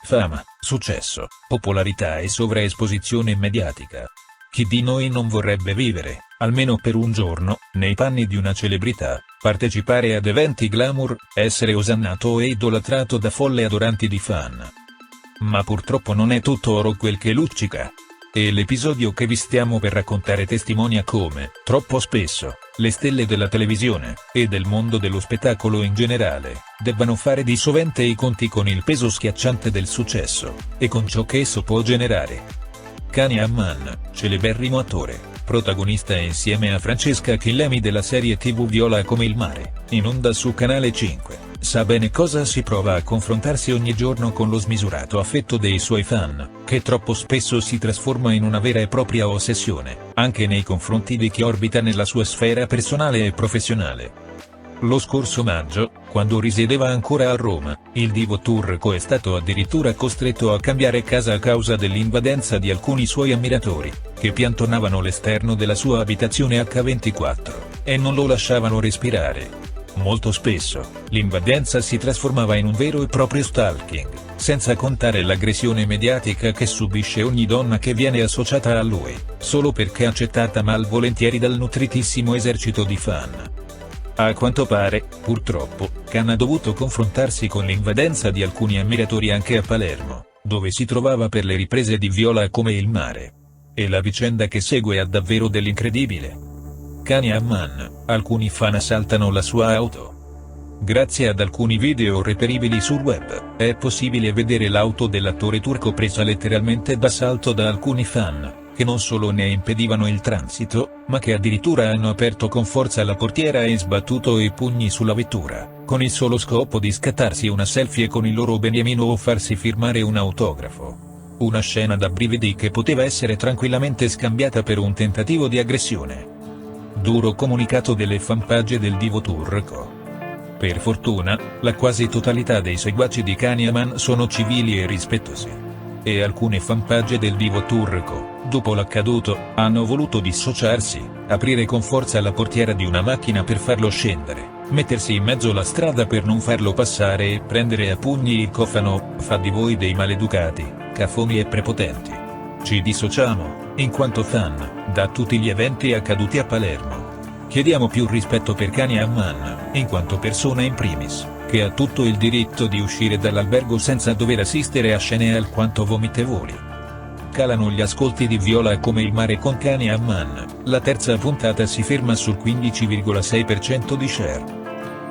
fama, successo, popolarità e sovraesposizione mediatica. Chi di noi non vorrebbe vivere, almeno per un giorno, nei panni di una celebrità, partecipare ad eventi glamour, essere osannato e idolatrato da folle adoranti di fan? Ma purtroppo non è tutto oro quel che luccica. E l'episodio che vi stiamo per raccontare testimonia come, troppo spesso, le stelle della televisione, e del mondo dello spettacolo in generale, debbano fare di sovente i conti con il peso schiacciante del successo, e con ciò che esso può generare. Kanye Amman, celeberrimo attore, protagonista insieme a Francesca Chillemi della serie TV Viola come il mare, in onda su Canale 5, sa bene cosa si prova a confrontarsi ogni giorno con lo smisurato affetto dei suoi fan, che troppo spesso si trasforma in una vera e propria ossessione, anche nei confronti di chi orbita nella sua sfera personale e professionale. Lo scorso maggio, quando risiedeva ancora a Roma, il divo turco è stato addirittura costretto a cambiare casa a causa dell'invadenza di alcuni suoi ammiratori, che piantonavano l'esterno della sua abitazione H24, e non lo lasciavano respirare. Molto spesso, l'invadenza si trasformava in un vero e proprio stalking, senza contare l'aggressione mediatica che subisce ogni donna che viene associata a lui, solo perché accettata malvolentieri dal nutritissimo esercito di fan. A quanto pare, purtroppo, Khan ha dovuto confrontarsi con l'invadenza di alcuni ammiratori anche a Palermo, dove si trovava per le riprese di Viola come il mare. E la vicenda che segue ha davvero dell'incredibile. Kanye Amman, alcuni fan assaltano la sua auto. Grazie ad alcuni video reperibili sul web, è possibile vedere l'auto dell'attore turco presa letteralmente d'assalto da alcuni fan, che non solo ne impedivano il transito, ma che addirittura hanno aperto con forza la portiera e sbattuto i pugni sulla vettura, con il solo scopo di scattarsi una selfie con il loro beniamino o farsi firmare un autografo. Una scena da brividi che poteva essere tranquillamente scambiata per un tentativo di aggressione. Duro comunicato delle fanpage del divo turco. Per fortuna, la quasi totalità dei seguaci di Kanye Amman sono civili e rispettosi. E alcune fanpage del divo turco, dopo l'accaduto, hanno voluto dissociarsi, aprire con forza la portiera di una macchina per farlo scendere, mettersi in mezzo alla strada per non farlo passare e prendere a pugni il cofano: fa di voi dei maleducati, cafoni e prepotenti. Ci dissociamo, in quanto fan, da tutti gli eventi accaduti a Palermo. Chiediamo più rispetto per Kanye Amman, in quanto persona in primis, che ha tutto il diritto di uscire dall'albergo senza dover assistere a scene alquanto vomitevoli. Calano gli ascolti di Viola come il mare con Kanye Amman, la terza puntata si ferma sul 15,6% di share.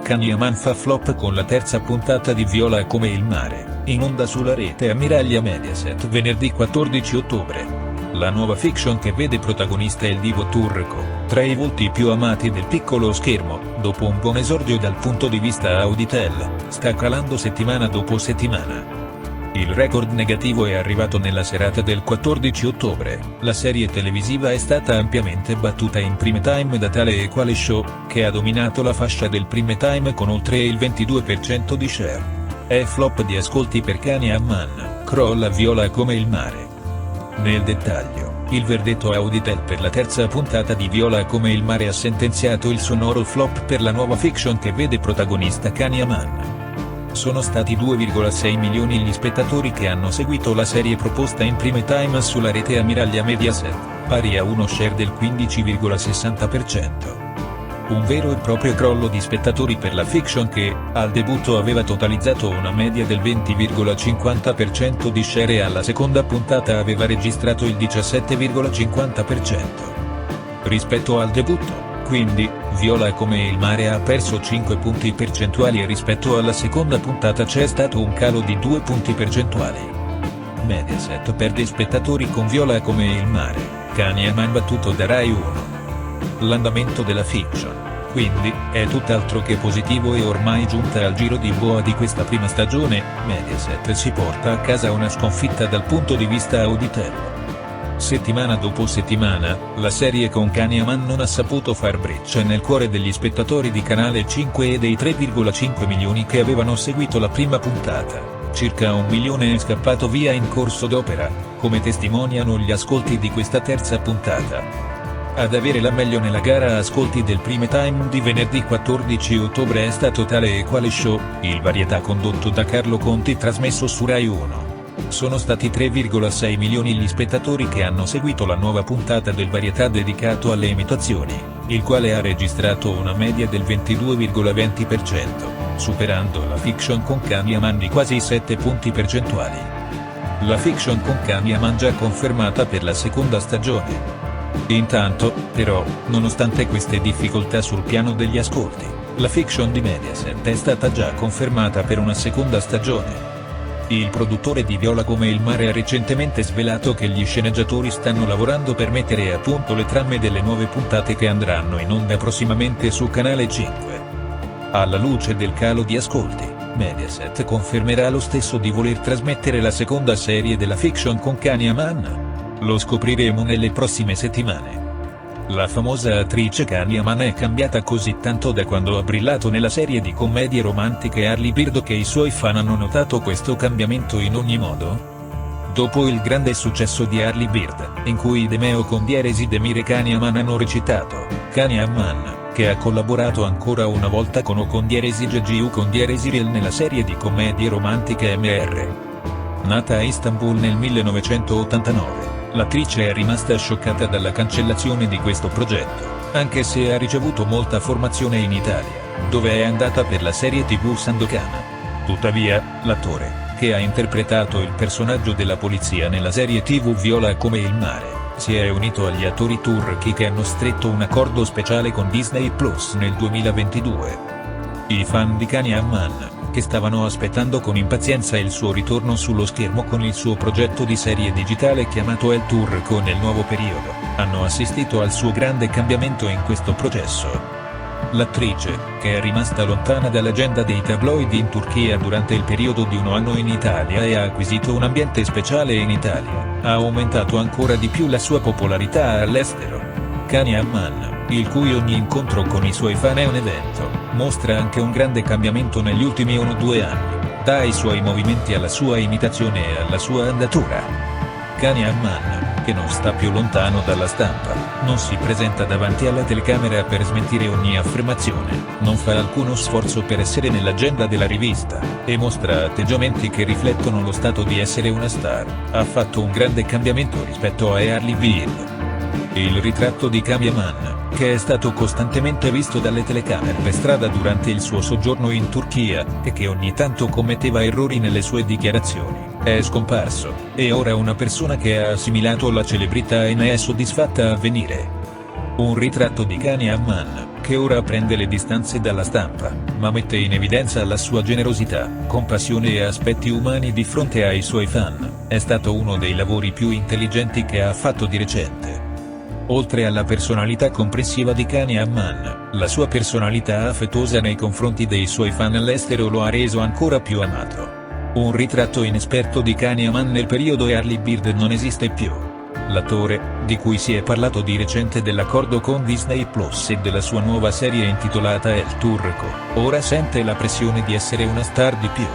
Kanye Amman fa flop con la terza puntata di Viola come il mare, in onda sulla rete ammiraglia Mediaset venerdì 14 ottobre. La nuova fiction che vede protagonista il divo turco, tra i volti più amati del piccolo schermo, dopo un buon esordio dal punto di vista Auditel, sta calando settimana dopo settimana. Il record negativo è arrivato nella serata del 14 ottobre, la serie televisiva è stata ampiamente battuta in prime time da tale e quale show, che ha dominato la fascia del prime time con oltre il 22% di share. È flop di ascolti per Kanye Amman, crolla Viola come il mare. Nel dettaglio, il verdetto Auditel per la terza puntata di Viola come il mare ha sentenziato il sonoro flop per la nuova fiction che vede protagonista Kanye Amman. Sono stati 2,6 milioni gli spettatori che hanno seguito la serie proposta in prime time sulla rete ammiraglia Mediaset, pari a uno share del 15,60%. Un vero e proprio crollo di spettatori per la fiction che, al debutto aveva totalizzato una media del 20,50% di share e alla seconda puntata aveva registrato il 17,50%. Rispetto al debutto, quindi, Viola come il mare ha perso 5 punti percentuali e rispetto alla seconda puntata c'è stato un calo di 2 punti percentuali. Mediaset perde spettatori con Viola come il mare, Kanye Amman battuto da Rai 1. L'andamento della fiction, quindi, è tutt'altro che positivo e ormai giunta al giro di boa di questa prima stagione, Mediaset si porta a casa una sconfitta dal punto di vista Auditel. Settimana dopo settimana, la serie con Kanye Amman non ha saputo far breccia nel cuore degli spettatori di Canale 5 e dei 3,5 milioni che avevano seguito la prima puntata. Circa 1 milione è scappato via in corso d'opera, come testimoniano gli ascolti di questa terza puntata. Ad avere la meglio nella gara ascolti del prime time di venerdì 14 ottobre è stato Tale e Quale Show, il varietà condotto da Carlo Conti trasmesso su Rai 1. Sono stati 3,6 milioni gli spettatori che hanno seguito la nuova puntata del varietà dedicato alle imitazioni, il quale ha registrato una media del 22,20%, superando la fiction con Kanye Man di quasi 7 punti percentuali. La fiction con Kanye Man già confermata per la seconda stagione. Intanto, però, nonostante queste difficoltà sul piano degli ascolti, la fiction di Mediaset è stata già confermata per una seconda stagione. Il produttore di Viola come il mare ha recentemente svelato che gli sceneggiatori stanno lavorando per mettere a punto le trame delle nuove puntate che andranno in onda prossimamente su Canale 5. Alla luce del calo di ascolti, Mediaset confermerà lo stesso di voler trasmettere la seconda serie della fiction con Kanye Man? Lo scopriremo nelle prossime settimane. La famosa attrice Kanye Man è cambiata così tanto da quando ha brillato nella serie di commedie romantiche Early Bird che i suoi fan hanno notato questo cambiamento in ogni modo. Dopo il grande successo di Early Bird, in cui Demeo con Dieresi Demire e Kanye Man hanno recitato, Kanye Man, che ha collaborato ancora una volta con O con Dieresi GGU con Dieresi Real nella serie di commedie romantiche MR. Nata a Istanbul nel 1989. L'attrice è rimasta scioccata dalla cancellazione di questo progetto, anche se ha ricevuto molta formazione in Italia, dove è andata per la serie TV Sandokan. Tuttavia, l'attore, che ha interpretato il personaggio della polizia nella serie TV Viola come il mare, si è unito agli attori turchi che hanno stretto un accordo speciale con Disney Plus nel 2022. I fan di Kanye Man, che stavano aspettando con impazienza il suo ritorno sullo schermo con il suo progetto di serie digitale chiamato El Turco nel nuovo periodo, hanno assistito al suo grande cambiamento in questo processo. L'attrice, che è rimasta lontana dall'agenda dei tabloid in Turchia durante il periodo di un anno in Italia e ha acquisito un ambiente speciale in Italia, ha aumentato ancora di più la sua popolarità all'estero. Kanye Man, il cui ogni incontro con i suoi fan è un evento, mostra anche un grande cambiamento negli ultimi 1 o 2 anni, dai suoi movimenti alla sua imitazione e alla sua andatura. Kanye Man, che non sta più lontano dalla stampa, non si presenta davanti alla telecamera per smentire ogni affermazione, non fa alcuno sforzo per essere nell'agenda della rivista, e mostra atteggiamenti che riflettono lo stato di essere una star. Ha fatto un grande cambiamento rispetto a Early Bird. Il ritratto di Kanye Man, che è stato costantemente visto dalle telecamere per strada durante il suo soggiorno in Turchia, e che ogni tanto commetteva errori nelle sue dichiarazioni, è scomparso, e ora una persona che ha assimilato la celebrità e ne è soddisfatta a venire. Un ritratto di Kanye Man, che ora prende le distanze dalla stampa, ma mette in evidenza la sua generosità, compassione e aspetti umani di fronte ai suoi fan, è stato uno dei lavori più intelligenti che ha fatto di recente. Oltre alla personalità comprensiva di Kanye Man, la sua personalità affettuosa nei confronti dei suoi fan all'estero lo ha reso ancora più amato. Un ritratto inesperto di Kanye Man nel periodo Early Bird non esiste più. L'attore, di cui si è parlato di recente dell'accordo con Disney Plus e della sua nuova serie intitolata El Turco, ora sente la pressione di essere una star di più.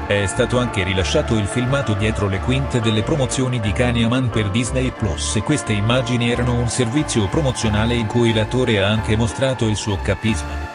È stato anche rilasciato il filmato dietro le quinte delle promozioni di Kanye Man per Disney Plus e queste immagini erano un servizio promozionale in cui l'attore ha anche mostrato il suo capisma.